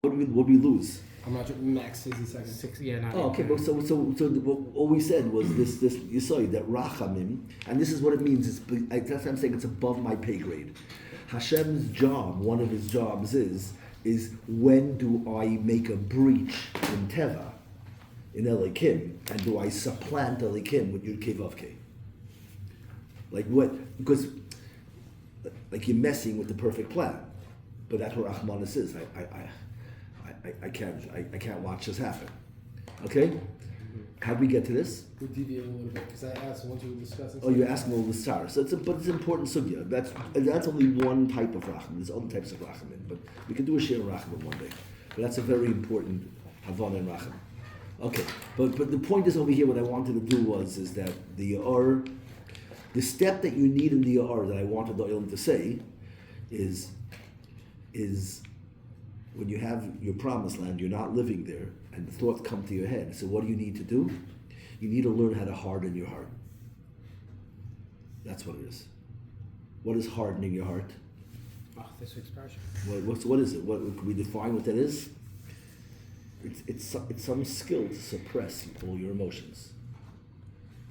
What do we lose? I'm not sure. Max 60 seconds. Okay, but so all we said was this Yesod, that Rachamim, and this is what it means. That's what I'm saying. It's above my pay grade. Hashem's job, one of his jobs is when do I make a breach in Teva, in Elikim, and do I supplant Elikim with Yud Kei Vav Kei? Like what? Because like you're messing with the perfect plan, but that's what Rachmanis is. I can't watch this happen. Okay? How'd we get to this? We deviated a little bit because I asked once you were discussing. Oh, you're asking all the stars. So but it's important sugya. That's only one type of rachman. There's other types of rachman, but we can do a share rachman one day. But that's a very important havana and rachman. Okay, but the point is over here. What I wanted to do is that the step that you need in the yar that I wanted the Olam to say is when you have your promised land, you're not living there, and the thoughts come to your head. So what do you need to do? You need to learn how to harden your heart. That's what it is. What is hardening your heart? This week's parsha. What is it? What can we define what that is? It's some skill to suppress all your emotions.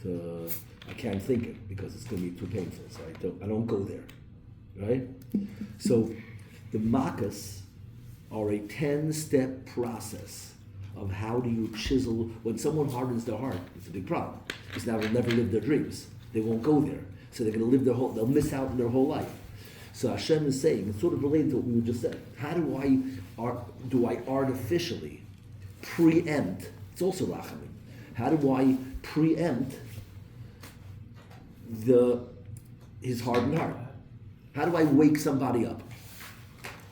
I can't think it because it's going to be too painful, so I don't go there, right? So the Makkos are a 10-step process of how do you chisel. When someone hardens their heart, it's a big problem because now they'll never live their dreams. They won't go there, so they're going to live they'll miss out on their whole life. So Hashem is saying, it's sort of related to what we just said. How do I artificially preempt? It's also rachamim. How do I preempt his hardened heart? How do I wake somebody up?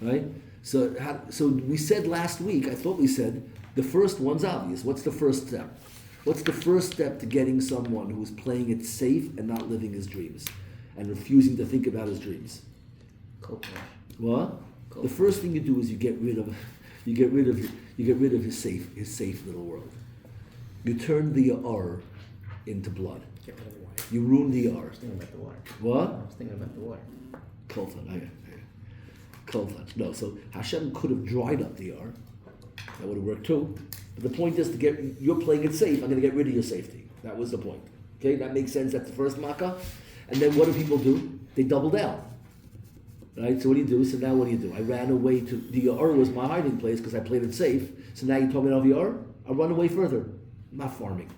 Right? So we said last week, I thought we said, the first one's obvious. What's the first step? What's the first step to getting someone who's playing it safe and not living his dreams and refusing to think about his dreams? What? The first thing you do is you get rid of his safe little world. You turn the yar into blood. Get rid of the water. You ruin the yar. I was thinking about the water. What? I was thinking about the water. Kolfan. No, so Hashem could have dried up the yar. That would have worked too. But the point is you're playing it safe, I'm going to get rid of your safety. That was the point. Okay, that makes sense. That's the first makkah. And then what do people do? They double down. Right? So what do you do? So now what do you do? I ran away to, the yar was my hiding place because I played it safe. So now you told me to have yar? I'll run away further. I'm not farming.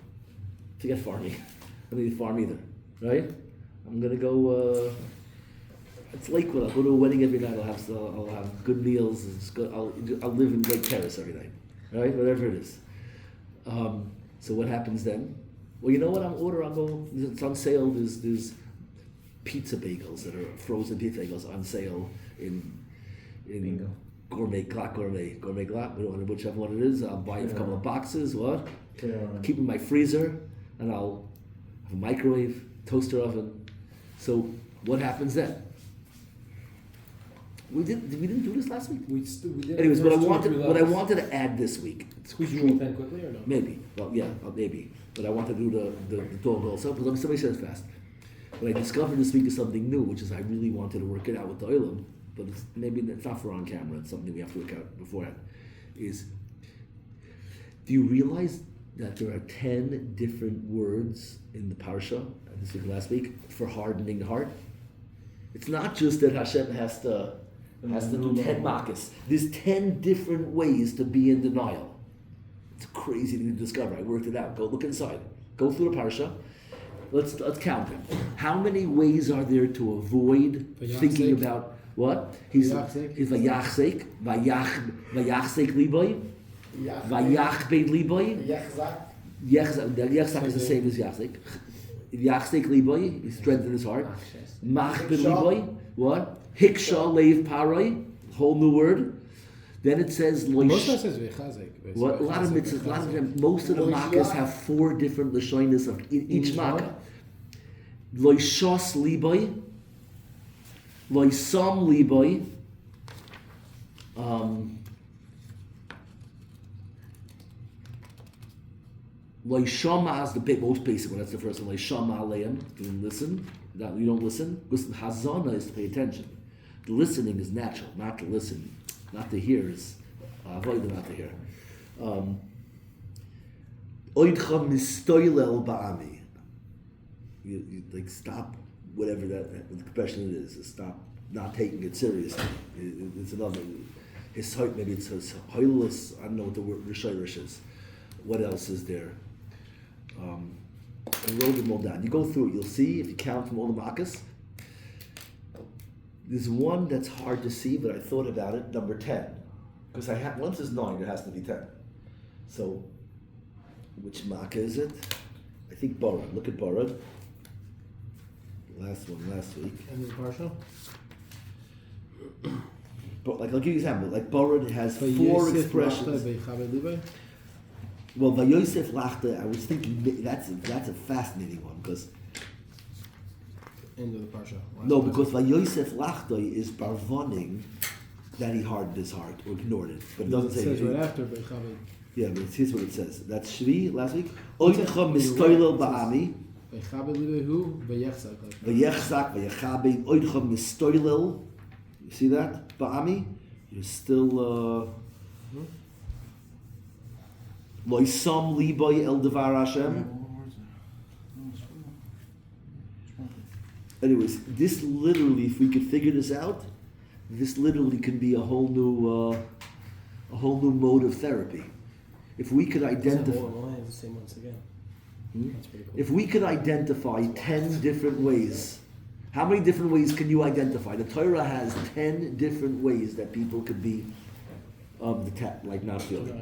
Forget farming. I don't need to farm either. Right? I'm going to go... It's Lakewood. I'll go to a wedding every night. I'll have good meals. It's good. I'll live in Lake Terrace every night, right? Whatever it is. So what happens then? Well, you know what? I'll go. It's on sale. There's pizza bagels that are frozen pizza bagels on sale in Bingo. Gourmet Glatt, whichever one it is. I'll buy a couple of boxes. What? Keep in my freezer, and I'll have a microwave, toaster oven. So what happens then? We didn't do this last week. We did. Anyways, what I wanted to add this week. Squeeze you roll 10 quickly or no? Maybe. Well, yeah, maybe. But I want to do the dog also. But somebody says fast. What I discovered this week is something new, which is I really wanted to work it out with the Olam, but it's not for on camera. It's something we have to work out beforehand. Do you realize that there are 10 different words in the parsha this week, last week, for hardening the heart? It's not just that Hashem has to do 10 Makkos. There's 10 different ways to be in denial. It's crazy to discover. I worked it out. Go look inside. Go through the parsha. Let's count them. How many ways are there to avoid thinking about what? He's vayachsek, vayachsek liboy, vayachbed liboy. Yachzak is the same as yachsek. Yachsek liboy, he strengthened his heart. Machbed liboy, what? Hiksha leiv paroi, whole new word. Then it says Most of it says v'chazek. What a lot of mitzvahs, most of the makkos have 4 different lashonis of each makkah. Loishos liboy, loisam liboy, loishama is the most basic one. That's the first one. Loishama aleim, you listen. That you don't listen. Listen. Hazana is to pay attention. The listening is natural, not to listen. Not to hear is Avoid them out of here. Oidcha mistoilel ba'ami. You like stop whatever that expression it is. Stop not taking it seriously. It's another. His heart, maybe it's his hoilus. I don't know what the word rishayrish is. What else is there? I wrote them all down. You go through it. You'll see if you count from all the Makkos. There's one that's hard to see, but I thought about it. Number 10, because once there's 9, there has to be 10. So, which Makkah is it? I think Borod. Look at Borod. Last one last week. And the partial? But like I'll give you an example. Like Borod has 4 expressions. Well, Vayosef Lachta, I was thinking that's a fascinating one because End of the parsha. no, because Vayosef Lachta is barvoning that he hardened his heart or ignored it, but it doesn't say. It says anything. right after Beichavid. Yeah, but here's what it says. That's Shvi last week. Oidecha mistoilel ba'ami. Beichavid libehu vayechzak. Vayechzak vayechabein oidecha mistoilel. You see that ba'ami? You're still. Loisam liboy el devar Hashem. Anyways, this literally, if we could figure this out, this literally can be a whole new mode of therapy. If we could identify, The same once again. That's pretty cool. if we could identify 10 different ways, how many different ways can you identify? The Torah has 10 different ways that people could be like not feeling.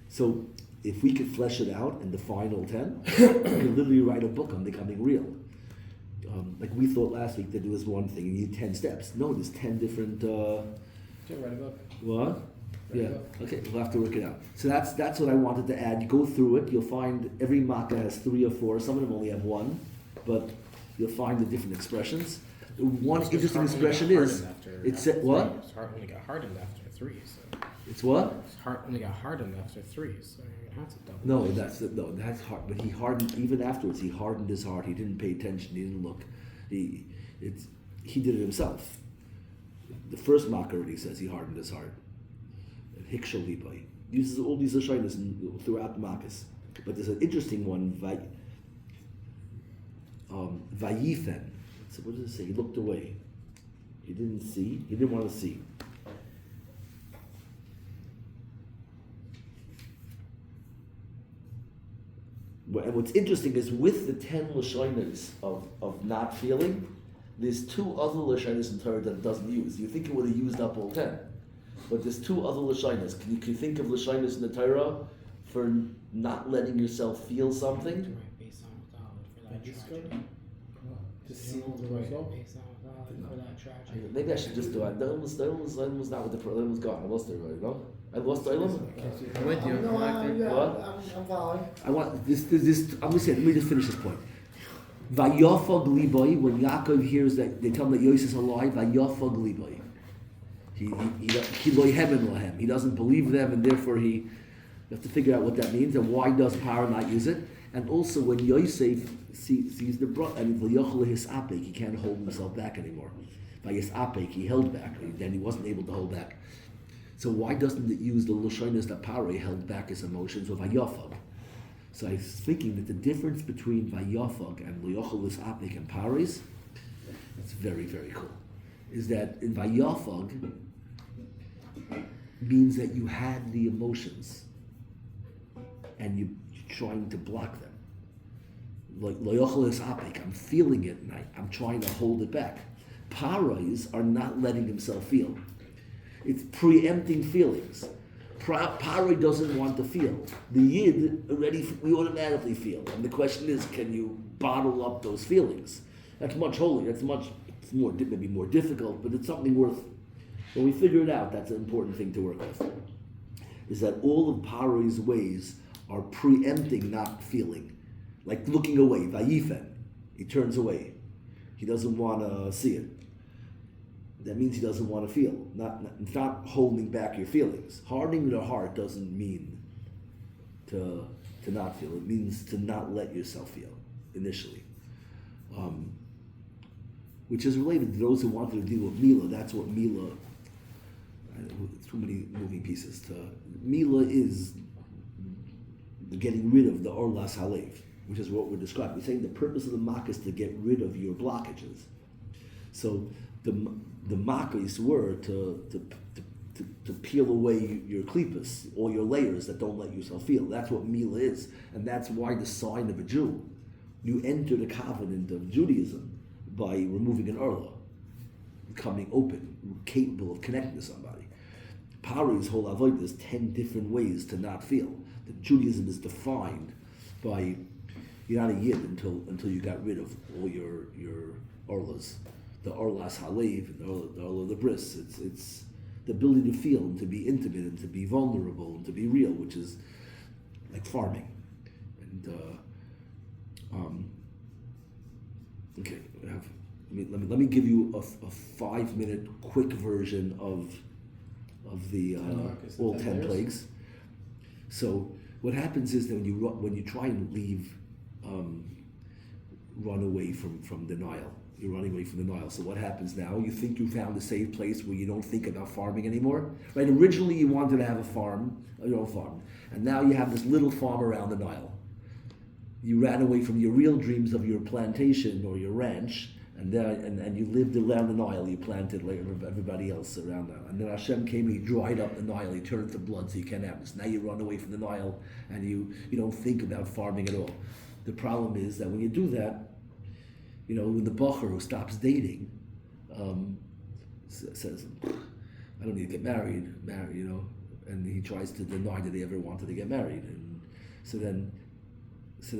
So if we could flesh it out and define all 10, we could literally write a book on becoming real. Like we thought last week that there was one thing, you need 10 steps. No, there's 10 different. Write a book. What? Right. Yeah. Okay, we'll have to work it out. So that's what I wanted to add. You go through it, you'll find every makkah has 3 or 4. Some of them only have 1, but you'll find the different expressions. One interesting expression is it's what? His heart only got hardened after 3. So It's what? his heart only got hardened after 3. So you're gonna have to double. No, that's hard. But he hardened even afterwards. He hardened his heart. He didn't pay attention. He didn't look. He did it himself. The first makkah already says he hardened his heart. Hikshal libai uses all these lashonos throughout the makkos. But there's an interesting one. Vayifen. So what does it say? He looked away. He didn't see. He didn't want to see. And what's interesting is with the 10 lashonos of not feeling, there's 2 other lashonos in Torah that it doesn't use. You think it would have used up all 10, but there's 2 other lashonos. Can you think of lashonos in the Torah for not letting yourself feel something? Based on for that Just tragedy. To seal the result. Based on for that tragedy. Maybe I should just do it. The Ilm was not with the Ilm was gone. I lost it already, no? I lost the Ilm? I'm with you. No, What? I'm following. I want this. I'm gonna say. Let me just finish this point. Vayafag liboy. When Yaakov hears that they tell him that Yosef is alive, vayafag liboy. He loyhem lahem. He doesn't believe them, and therefore you have to figure out what that means and why does Paro not use it. And also when Yosef sees the brother, I mean, he can't hold himself back anymore. By his apek, he held back. Then he wasn't able to hold back. So why doesn't it use the lashonos that Paro held back his emotions with vayafag? So I was thinking that the difference between vayafag and loyochelis apek and paris, that's very, very cool, is that in vayafag means that you had the emotions and you're trying to block them. Like loyochelis apek, I'm feeling it and I'm trying to hold it back. Paris are not letting himself feel. It's preempting feelings. Paro doesn't want to feel. The Yid we automatically feel. And the question is, can you bottle up those feelings? That's much holier. It's more, maybe more difficult, but it's something worth. When we figure it out, that's an important thing to work with. Is that all of Paro's ways are preempting not feeling, like looking away. Vayifen, he turns away. He doesn't want to see it. That means he doesn't want to feel. It's not holding back your feelings. Hardening the heart doesn't mean to not feel. It means to not let yourself feel initially. Which is related to those who wanted to deal with Mila. That's what Mila, too many moving pieces. Mila is getting rid of the Orlas Halev, which is what we're describing. We're saying the purpose of the Makkos is to get rid of your blockages. So the Makkos were to peel away your klipas, all your layers that don't let yourself feel. That's what Mila is. And that's why the sign of a Jew, you enter the covenant of Judaism by removing an Orla, becoming open, capable of connecting to somebody. Pari's whole avodah is 10 different ways to not feel. The Judaism is defined by you're not a yid until you got rid of all your orlas, the orlas halev, and the orla of the bris. It's the ability to feel and to be intimate and to be vulnerable and to be real, which is like farming. And okay, let me give you a 5-minute quick version of the all 10 plagues. So what happens is that when you try and leave, run away from the Nile, you're running away from the Nile. So what happens now? You think you found a safe place where you don't think about farming anymore, right? Originally you wanted to have a farm, your own farm, and now you have this little farm around the Nile. You ran away from your real dreams of your plantation or your ranch, and you lived around the Nile. You planted like everybody else around there. And then Hashem came and he dried up the Nile. He turned it to blood so you can't have this. Now you run away from the Nile and you don't think about farming at all. The problem is that when you do that, when the bacher who stops dating says, I don't need to get married, and he tries to deny that he ever wanted to get married. And so then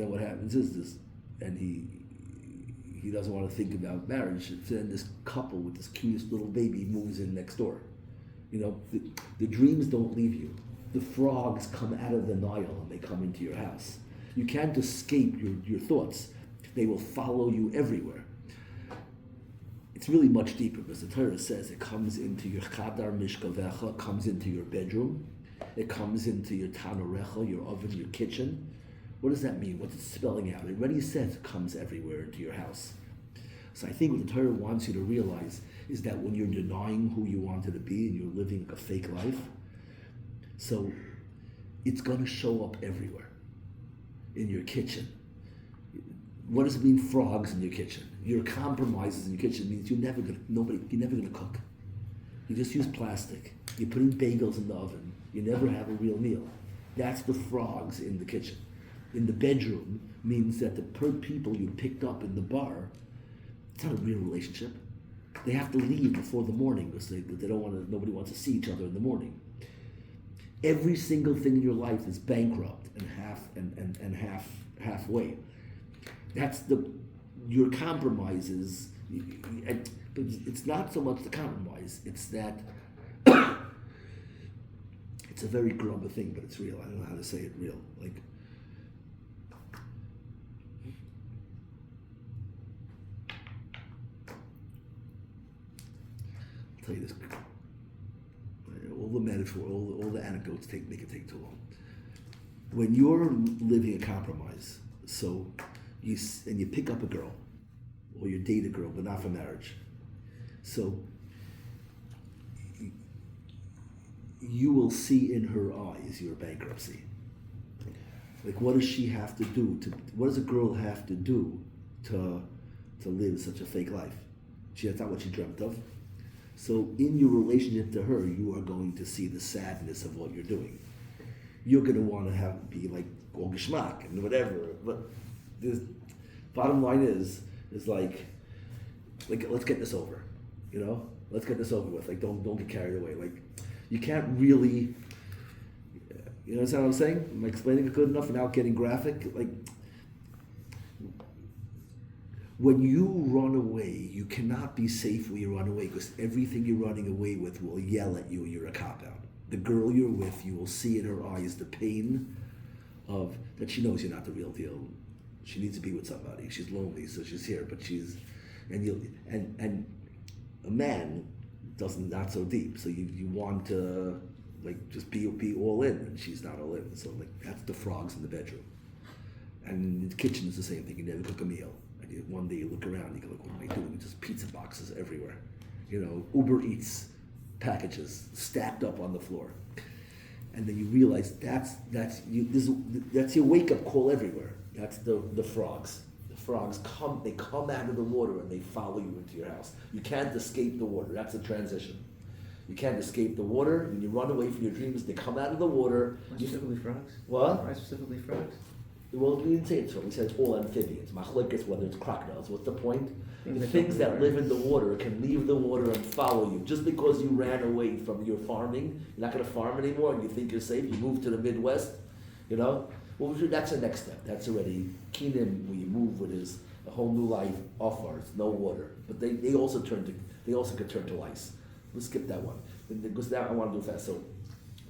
what happens is this, and he doesn't want to think about marriage. So then this couple with this cutest little baby moves in next door. The dreams don't leave you. The frogs come out of the Nile and they come into your house. You can't escape your thoughts. They will follow you everywhere. It's really much deeper because the Torah says it comes into your chadar mishkavecha, comes into your bedroom, it comes into your tanorecha, your oven, your kitchen. What does that mean? What's it spelling out? It already says it comes everywhere into your house. So I think what the Torah wants you to realize is that when you're denying who you wanted to be and you're living a fake life, so it's going to show up everywhere. In your kitchen. What does it mean, frogs in your kitchen? Your compromises in your kitchen means you're never gonna cook. You just use plastic. You're putting bagels in the oven. You never have a real meal. That's the frogs in the kitchen. In the bedroom means that the people you picked up in the bar, it's not a real relationship. They have to leave before the morning because they don't want to. Nobody wants to see each other in the morning. Every single thing in your life is bankrupt and halfway. That's your compromises. But it's not so much the compromise. It's that it's a very grubber thing, but it's real. I don't know how to say it real. Like I'll tell you this. All the metaphor, all the anecdotes make it take too long. When you're living a compromise, so you pick up a girl, or you date a girl, but not for marriage. So you will see in her eyes your bankruptcy. Like, what does she have to do? What does a girl have to do to live such a fake life? That's not what she dreamt of. So in your relationship to her, you are going to see the sadness of what you're doing. You're going to want to be like all geschmack and whatever. But the bottom line is like let's get this over. Let's get this over with. Like don't get carried away. Like you can't really. You understand what I'm saying? Am I explaining it good enough without getting graphic? Like. When you run away, you cannot be safe when you run away because everything you're running away with will yell at you. You're a cop-out. The girl you're with, you will see in her eyes the pain of that she knows you're not the real deal. She needs to be with somebody. She's lonely, so she's here. But and a man doesn't not so deep. So you want to just be all in, and she's not all in. So that's the frogs in the bedroom. And in the kitchen is the same thing. You never cook a meal. One day you look around, you go, what am I doing? Just pizza boxes everywhere. Uber Eats, packages stacked up on the floor. And then you realize that's your wake-up call everywhere. That's the frogs. The frogs come out of the water and they follow you into your house. You can't escape the water. That's a transition. You can't escape the water. When you run away from your dreams, they come out of the water. Why specifically frogs? What? Why specifically frogs? Well, we didn't say it's frogs. We said it's all amphibians. Machlekes, whether it's crocodiles. What's the point? Things The that things come that from live in the water can leave the water and follow you. Just because you ran away from your farming, you're not going to farm anymore, and you think you're safe. You move to the Midwest, Well, that's the next step. That's already kinim, where you move with is a whole new life. Offers no water, but they also could turn to lice. Let's skip that one because now I want to do fast. So,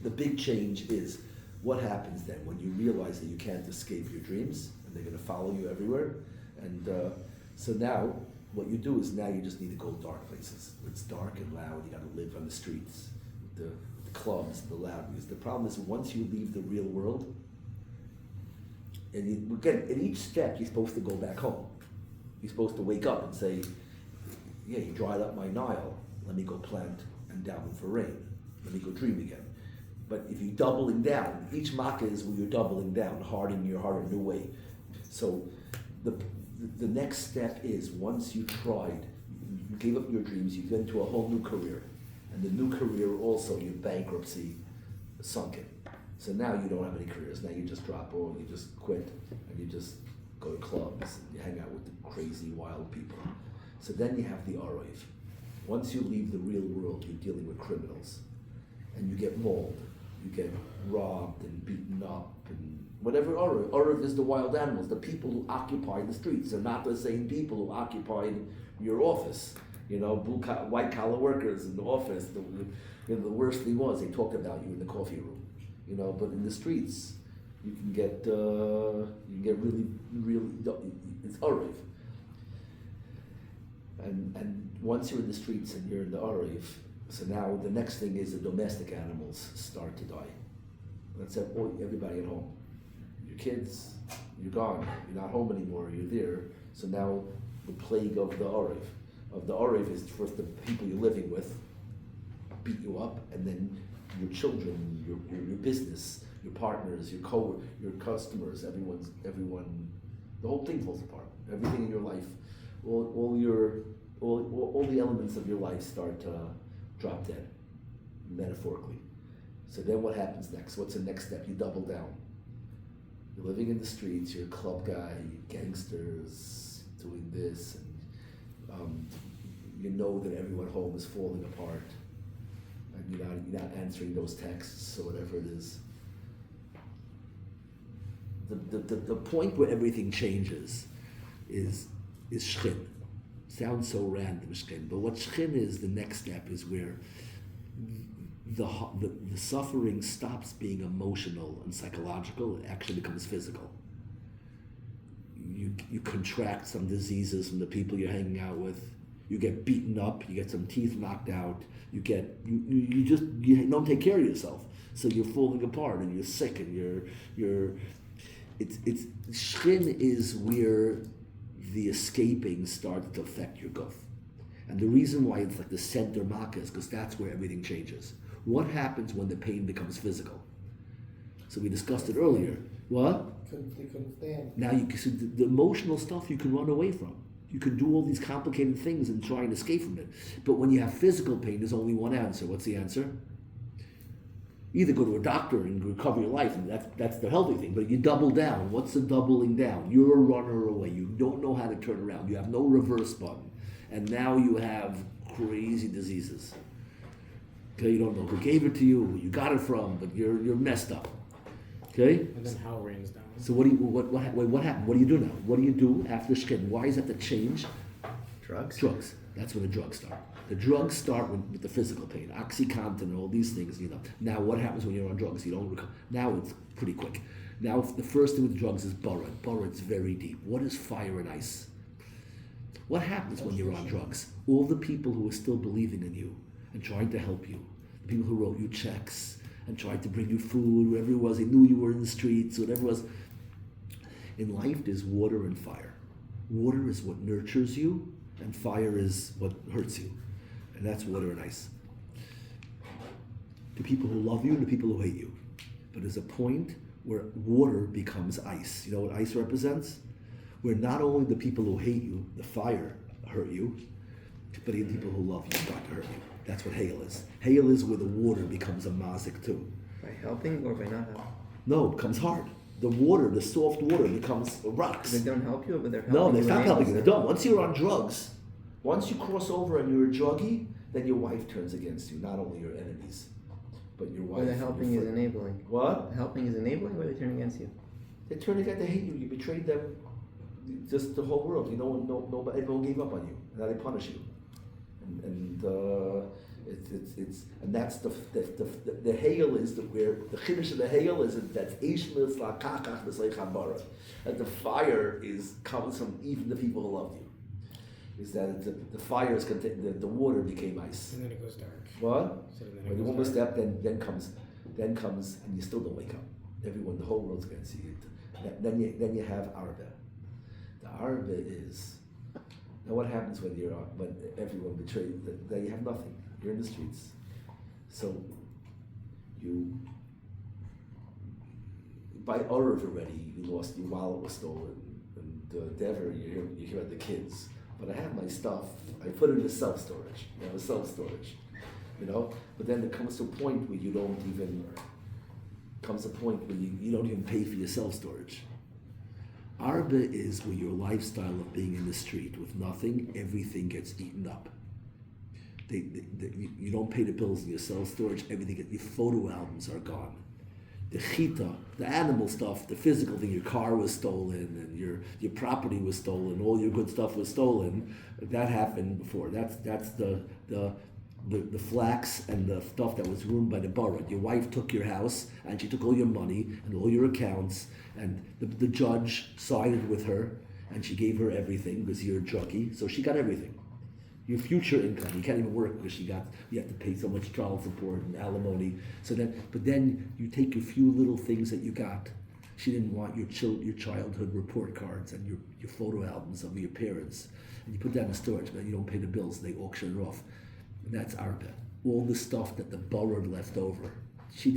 the big change is what happens then when you realize that you can't escape your dreams and they're going to follow you everywhere, and so now. What you do is now you just need to go dark places. It's dark and loud. You got to live on the streets, the clubs, the loud music. The problem is once you leave the real world, and again, in each step you're supposed to go back home. You're supposed to wake up and say, "Yeah, you dried up my Nile. Let me go plant endowment for rain. Let me go dream again." But if you're doubling down, each makkah is where you're doubling down, hardening your heart in a new way. So the next step is once you tried, you gave up your dreams, you get into a whole new career. And the new career also, your bankruptcy sunk in. So now you don't have any careers. Now you just drop all, you just quit, and you just go to clubs, and you hang out with the crazy, wild people. So then you have the Arov. Once you leave the real world, you're dealing with criminals. And you get mauled, you get robbed and beaten up, and whatever Arov. Arov is the wild animals, the people who occupy the streets. They're not the same people who occupied your office. White collar workers in the office. The worst thing was they talked about you in the coffee room. But in the streets, you can get really, it's Arov. And once you're in the streets and you're in the Arov, so now the next thing is the domestic animals start to die. Let's have everybody at home. Your kids, you're gone. You're not home anymore. You're there. So now the plague of the Arov is first the people you're living with beat you up, and then your children, your business, your partners, your customers, everyone. The whole thing falls apart. Everything in your life, all the elements of your life start to drop dead, metaphorically. So then what happens next? What's the next step? You double down. You're living in the streets, you're a club guy, gangsters, doing this, and you know that everyone home is falling apart, and you're not answering those texts or whatever it is. The point where everything changes is shchin. Sounds so random, shchin, but what shchin is, the next step is where the suffering stops being emotional and psychological. It actually becomes physical. You contract some diseases from the people you're hanging out with. You get beaten up. You get some teeth knocked out. You don't take care of yourself. So you're falling apart and you're sick and it's shchin is where the escaping starts to affect your guf. And the reason why it's like the center makkah is because that's where everything changes. What happens when the pain becomes physical? So we discussed it earlier. What? Couldn't stand. Now so the emotional stuff you can run away from. You can do all these complicated things and try and escape from it. But when you have physical pain, there's only one answer. What's the answer? Either go to a doctor and recover your life, and that's the healthy thing. But you double down. What's the doubling down? You're a runner away. You don't know how to turn around. You have no reverse button. And now you have crazy diseases. Okay, you don't know who gave it to you, who you got it from, but you're messed up. Okay? And then hell rains down. So what happened? What do you do now? What do you do after shkin? Why is that the change? Drugs? Drugs. That's when the drugs start. The drugs start with the physical pain, OxyContin, and all these things. Now what happens when you're on drugs? You don't recover. Now it's pretty quick. Now the first thing with drugs is barad. Barad's very deep. What is fire and ice? What happens when you're on drugs? All the people who are still believing in you and trying to help you, the people who wrote you checks and tried to bring you food, whoever it was, they knew you were in the streets, whatever it was. In life, there's water and fire. Water is what nurtures you, and fire is what hurts you. And that's water and ice. the people who love you and the people who hate you. But there's a point where water becomes ice. You know what ice represents? Where not only the people who hate you, the fire, hurt you, but even people who love you start to hurt you. That's what hail is. Hail is where the water becomes a mazik too. By helping or by not helping? No, it becomes hard. The water, the soft water, becomes rocks. They don't help you, but they're helping No, they you. stop helping you. They enable don't. Once you're on drugs, once you cross over and you're a druggie, then your wife turns against you. Not only your enemies, but your wife. But the helping your is enabling. What? Helping is enabling, or they turn against you? They turn against. They hate you. You betrayed them. Just the whole world. You know, nobody, everyone gave up on you. Now they punish you, and it's and that's the hail is where the chiddush of the hail is that ishmis lakachach b'sleicham bara, that the fire comes from even the people who loved you. Is that the fire is the water became ice. And then it goes dark. What? So then When it you goes overstep, dark. then comes, and you still don't wake up. Everyone, the whole world's going to see it. Then you have arba. The arba is now what happens when everyone betrays. Then you have nothing. You're in the streets, so you by Orav already you lost your wallet was stolen, and Dever you hear about the kids. But I have my stuff. I put it in self-storage. You have a self-storage, you know. But then there comes to a point where you don't even pay for your self-storage. Arba is where your lifestyle of being in the street with nothing, everything gets eaten up. You don't pay the bills in your self-storage. Your photo albums are gone. The chita, the animal stuff, the physical thing, your car was stolen and your property was stolen, all your good stuff was stolen. That happened before. That's the flax and the stuff that was ruined by the borough. Your wife took your house and she took all your money and all your accounts, and the judge sided with her and she gave her everything because you're a druggie, so she got everything. Your future income, you can't even work because you have to pay so much child support and alimony. But then you take your few little things that you got. She didn't want your childhood report cards and your photo albums of your parents, and you put that in storage. But you don't pay the bills; they auction it off. And that's arba. All the stuff that the borough left over. She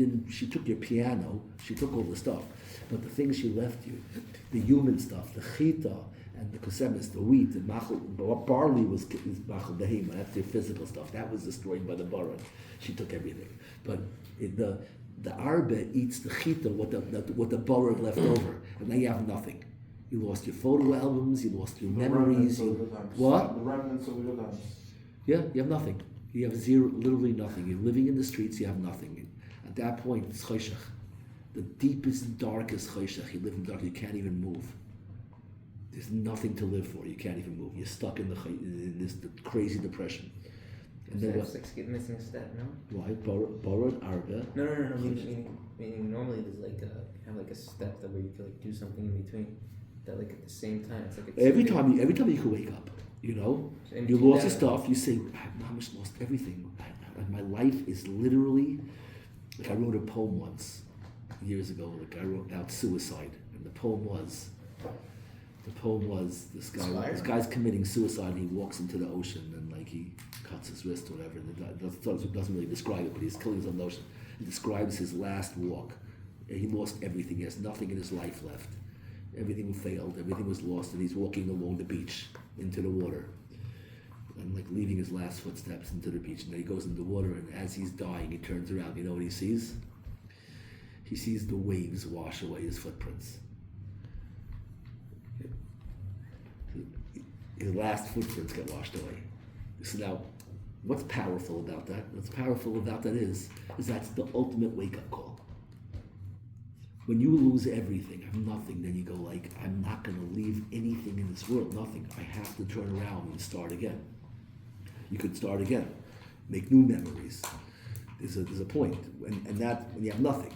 took your piano. She took all the stuff, but the things she left you, the human stuff, the chita. And the kosemis, the wheat, and barley was machal behema. That's their physical stuff. That was destroyed by the borough. She took everything. But the arba eats the chita, what the borough left over, and now you have nothing. You lost your photo albums. You lost your memories. What? The remnants of the dance. Yeah, you have nothing. You have zero, literally nothing. You're living in the streets. You have nothing. At that point, it's choshech. The deepest, darkest choshech. You live in dark. You can't even move. There's nothing to live for. You can't even move. You're stuck in this crazy depression. And then what? Like missing a step, no? Why? Borrowed arba. No. Meaning normally there's have a step that where you can do something in between. That at the same time it's every time you can wake up, you lost your stuff. You say, I almost lost everything. My life is literally like I wrote a poem once years ago. Like I wrote about suicide, and the poem was this guy's committing suicide, and he walks into the ocean and he cuts his wrist or whatever. And it doesn't really describe it, but he's killing himself in the ocean. It describes his last walk. He lost everything. He has nothing in his life left. Everything failed. Everything was lost, and he's walking along the beach into the water, and leaving his last footsteps into the beach. And then he goes into the water, and as he's dying, he turns around. You know what he sees? He sees the waves wash away his footprints. His last footprints get washed away. So now, what's powerful about that? What's powerful about that is that's the ultimate wake-up call. When you lose everything, I have nothing, then you go I'm not going to leave anything in this world, nothing. I have to turn around and start again. You could start again, make new memories. There's a point, and that when you have nothing,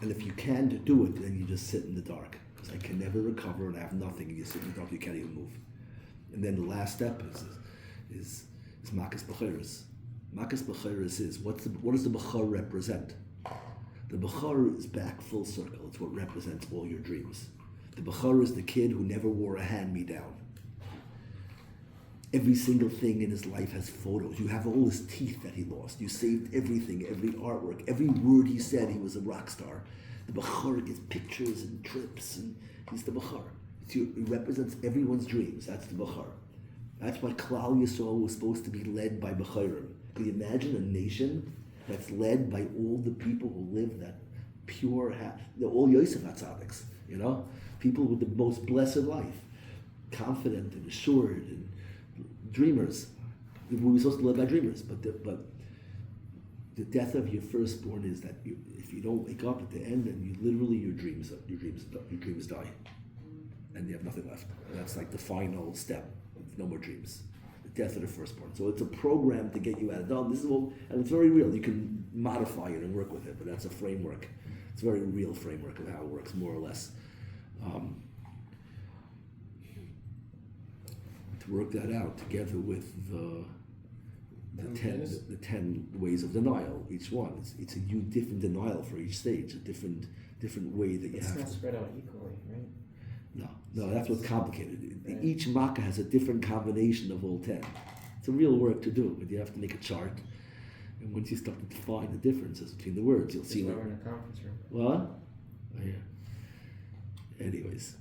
and if you can do it, then you just sit in the dark, because I can never recover, and I have nothing, and you sit in the dark, you can't even move. And then the last step is Makkos b'chayros. Makkos b'chayros is what does the b'char represent? The b'char is back full circle. It's what represents all your dreams. The b'char is the kid who never wore a hand-me-down. Every single thing in his life has photos. You have all his teeth that he lost. You saved everything, every artwork, every word he said. He was a rock star. The Bachar gets pictures and trips, and he's the Bachar. He represents everyone's dreams. That's the Bachar. That's why Klal Yisrael was supposed to be led by Bacharim. Can you imagine a nation that's led by all the people who live that pure, all Yosef HaTzaddiks, people with the most blessed life, confident and assured and dreamers. We were supposed to live by dreamers, but the death of your firstborn is that if you don't wake up at the end, and your dreams die, and you have nothing left. And that's like the final step. No more dreams. The death of the firstborn. So it's a program to get you out of dawn. This is and it's very real. You can modify it and work with it, but that's a framework. It's a very real framework of how it works, more or less. To work that out together with the 10 ways of denial. Each one, it's a different denial for each stage, a different way that you have to. It's not spread out equally, right? No, that's what's complicated. Right. Each makkah has a different combination of all 10. It's a real work to do, but you have to make a chart. And once you start to define the differences between the words, you'll see. We're in a conference room. What? Oh, yeah. Anyways,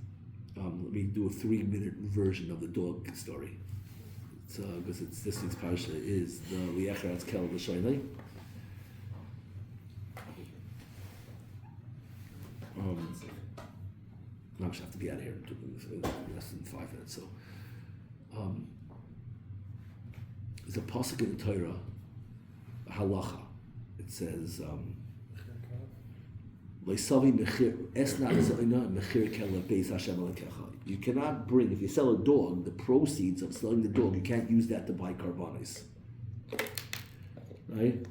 let me do a 3-minute version of the dog story. Because this week's parsha is the Li'echaratz Kel V'Shoynei. I just have to be out of here in less than 5 minutes. So, there's a pasuk in the Torah, a halacha. It says, you cannot bring, if you sell a dog, the proceeds of selling the dog, you can't use that to buy karbanos. Right?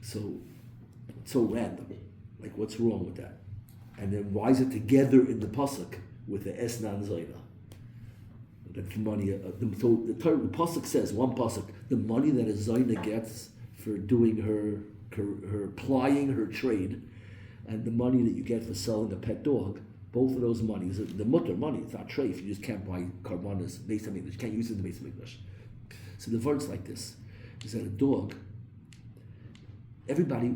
So, it's so random. Like, what's wrong with that? And then why is it together in the pasuk with the esnan zayna? That the money. So the pasuk says, one pasuk, the money that a zayna gets for doing her plying her trade, and the money that you get for selling a pet dog, both of those monies, the mutter money, it's not treif. You just can't buy karbanos based on English. You can't use it in the base of English. So the words like this is that a dog. Everybody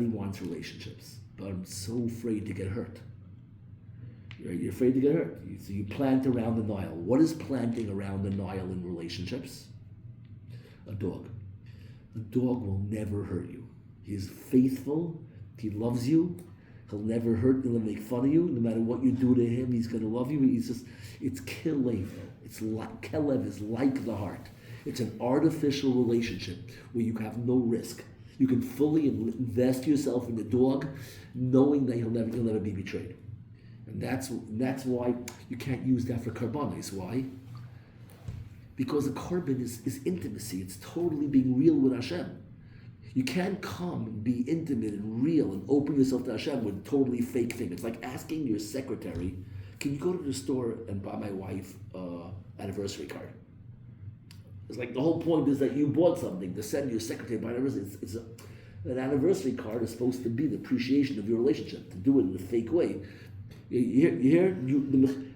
wants relationships. But I'm so afraid to get hurt. You're afraid to get hurt. So you plant around the Nile. What is planting around the Nile in relationships? A dog. A dog will never hurt you. He is faithful. He loves you. He'll never hurt you. He'll make fun of you. No matter what you do to him, he's going to love you. It's kelev. It's like, kelev is like the heart. It's an artificial relationship where you have no risk. You can fully invest yourself in the dog, knowing that he'll never be betrayed, and that's why you can't use that for karbanos. Why? Because the korban is intimacy. It's totally being real with Hashem. You can't come and be intimate and real and open yourself to Hashem with a totally fake thing. It's like asking your secretary, "Can you go to the store and buy my wife anniversary card?" It's like the whole point is that you bought something to send your secretary by anniversary. An anniversary card is supposed to be the appreciation of your relationship. To do it in a fake way, you hear?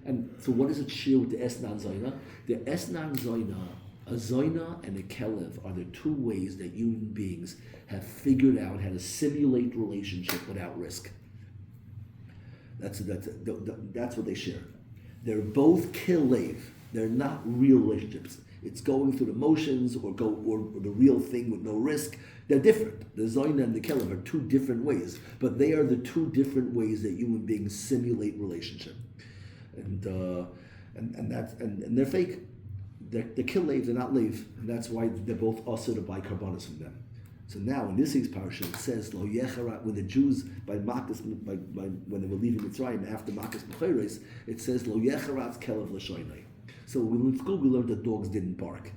And so, what does it share with the esnan zayna? The esnan zayna, a zayna and a kelev, are the 2 ways that human beings have figured out how to simulate relationship without risk. That's what they share. They're both kelev. They're not real relationships. It's going through the motions or the real thing with no risk. They're different. The Zayna and the Kelev are 2 different ways, but they are the 2 different ways that human beings simulate relationship, and they're fake. They're Kelev, they're not Lev, and that's why they're both also to buy karbanos from them. So now in this week's parsha it says Lo Yecharat, when the Jews by Makkos when they were leaving Mitzrayim after Makkos B'chayros, it says Lo Yecharat Kelev L'Shoynei. So in school we learned that dogs didn't bark.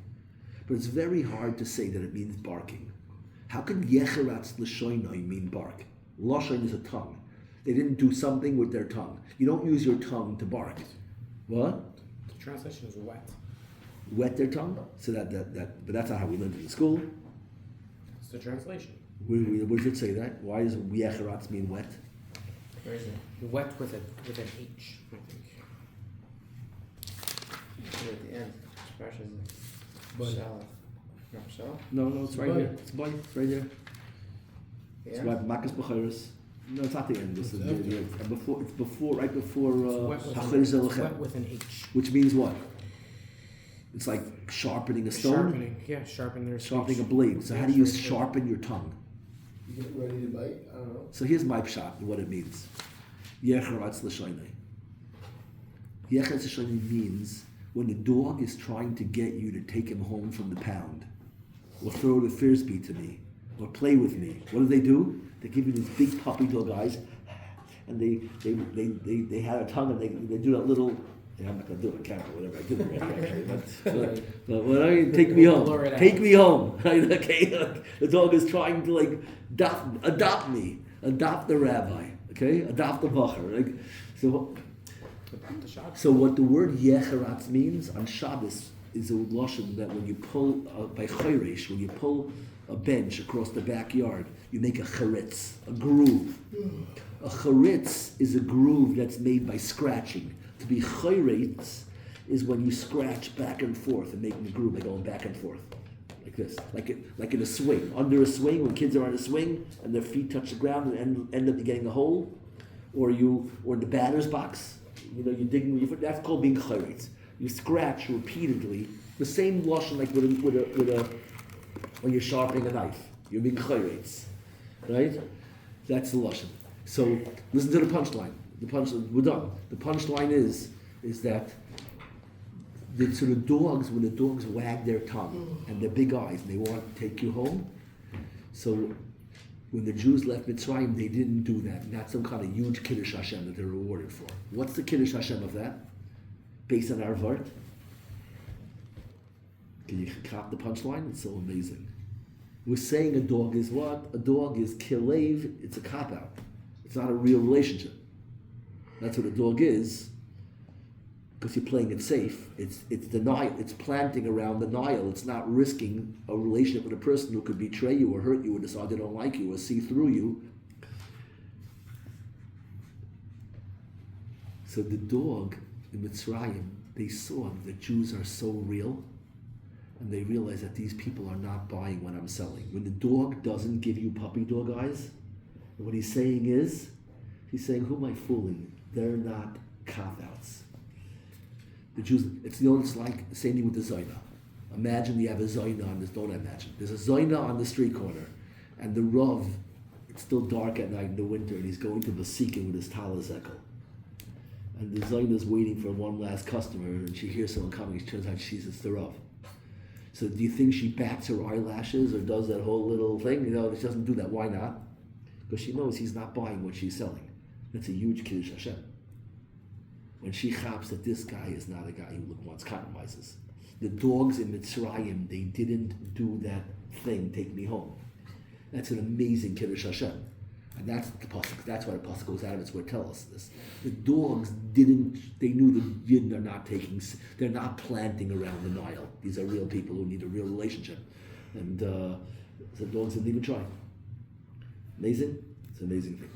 But it's very hard to say that it means barking. How can Yecheratz L'Shoynai mean bark? Lashon is a tongue. They didn't do something with their tongue. You don't use your tongue to bark. What? The translation is wet. Wet their tongue? So but that's not how we learned it in school. It's the translation. Where does it say that? Why does Yecheratz mean wet? Where is it? Wet with an H, I think. At the end. Parsha is But Shalach. No, Shalach? No, it's right But- here. It's by, it's right here. It's Yeah? right, Makkos B'chayros. No, it's not the end. It's It's the after. and before. It's before, right before wet with Hachir an- Zelachem, wet with an H. which means what? It's like sharpening a stone, Sharpening their sharpening a speech. blade. So how do you sharpen your tongue? You get ready to bite? I don't know. So here's my pshat and what it means. Yecharatz l'shaynai. Yecharatz l'shaynai means when the dog is trying to get you to take him home from the pound, or throw the frisbee to me, or play with me. What do? They give you these big puppy dog eyes, and they have a tongue and they do that little. Yeah, I'm not gonna do it on camera, whatever I did it already, actually, but when I take me home, Blur it out. take me home, right? Okay, the dog is trying to like adopt me, adopt the rabbi, okay, adopt the bacher. Like, so what the word yecharatz means on Shabbos is a lashon that when you pull by chayresh, when you pull a bench across the backyard, you make a charitz, a groove. A charitz is a groove that's made by scratching. To be chayretz is when you scratch back and forth and making a groove by going back and forth, like this, like in a swing. Under a swing, when kids are on a swing and their feet touch the ground and end up getting a hole, or in the batter's box, you're digging with your foot. That's called being chayretz. You scratch repeatedly, the same lashon like with a when you're sharpening a knife. You're being chayretz, right? That's the lashon. So listen to the punchline. We're done. The punchline is that when the dogs wag their tongue and their big eyes and they want to take you home. So when the Jews left Mitzrayim, they didn't do that. And that's some kind of huge Kiddush Hashem that they're rewarded for. What's the Kiddush Hashem of that? Based on our Vart? Can you cop the punchline? It's so amazing. We're saying a dog is what? A dog is kilev. It's a cop-out. It's not a real relationship. That's what a dog is, because you're playing it safe. It's denial. It's planting around denial. It's not risking a relationship with a person who could betray you or hurt you or decide they don't like you or see through you. So the dog in Mitzrayim, they saw that the Jews are so real, and they realized that these people are not buying what I'm selling. When the dog doesn't give you puppy dog eyes, what he's saying, who am I fooling? They're not cop-outs. The Jews, it's like the same thing with the Zayna. Imagine you have a Zayna on this, don't imagine. There's a Zayna on the street corner, and the Rav, it's still dark at night in the winter, and he's going to Basikin with his Tala Zekel. And the Zayna's waiting for one last customer, and she hears someone coming, it turns out it's the Rav. So do you think she bats her eyelashes or does that whole little thing? She doesn't do that. Why not? Because she knows he's not buying what she's selling. That's a huge Kiddush Hashem. When she chaps that this guy is not a guy who wants compromises. The dogs in Mitzrayim, they didn't do that thing, take me home. That's an amazing Kiddush Hashem. And that's the pasuk. That's why the pasuk goes out of its way to tell us this. The dogs they knew the Yidden are not they're not planting around the Nile. These are real people who need a real relationship. And the dogs didn't even try. Amazing? It's an amazing thing.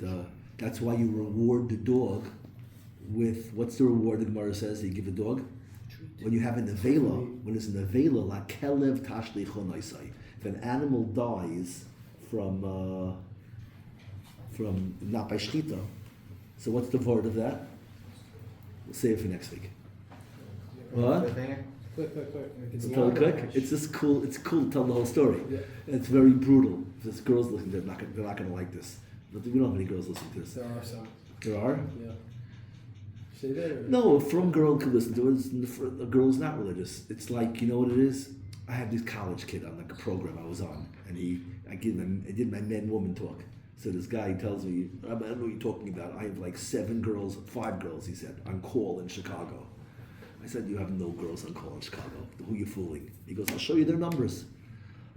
And, that's why you reward the dog with, what's the reward the Gemara says that you give the dog? When you have an avela, when it's an avela, la kelev tashli chonaisai. If an animal dies from not by shchita, so what's the word of that? We'll save it for next week. What? Quick. It's tell quick. It's just cool. It's cool to tell the whole story. Yeah. It's very brutal. If there's girls listening, they're not going to like this. But we don't have any girls listening to this. There are some. There are? Yeah. Say there. No, a from girl could listen to it. A girl's not religious. It's like, you know what it is? I had this college kid on like a program I was on, and I did my men-woman talk. So this guy tells me, I don't know what you're talking about. I have like 5 girls, he said, on call in Chicago. I said, you have no girls on call in Chicago. Who are you fooling? He goes, I'll show you their numbers.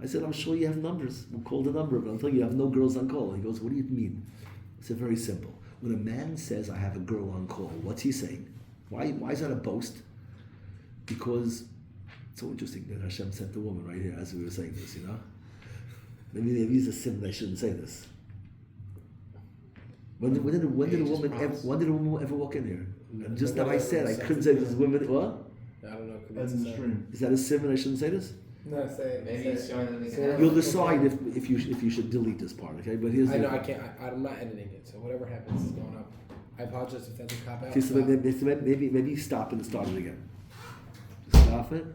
I said, I'm sure you have numbers. We'll call the number, but I'll tell you have no girls on call. He goes, what do you mean? I said, very simple. When a man says, I have a girl on call, what's he saying? Why is that a boast? Because it's so interesting that Hashem sent the woman right here as we were saying this, Maybe they've used a symbol, I shouldn't say this. When did a woman ever walk in here? And just that I said, I couldn't say this woman, what? I don't know. Could be That's in the a stream. Is that a sim and I shouldn't say this? No, say Maybe it's showing that they So can have You'll it. decide if you should delete this part, okay? But here's I know the I can't. I'm not editing it, so whatever happens is going up. I apologize if that's a cop out. okay, so maybe stop and start it again. Stop it.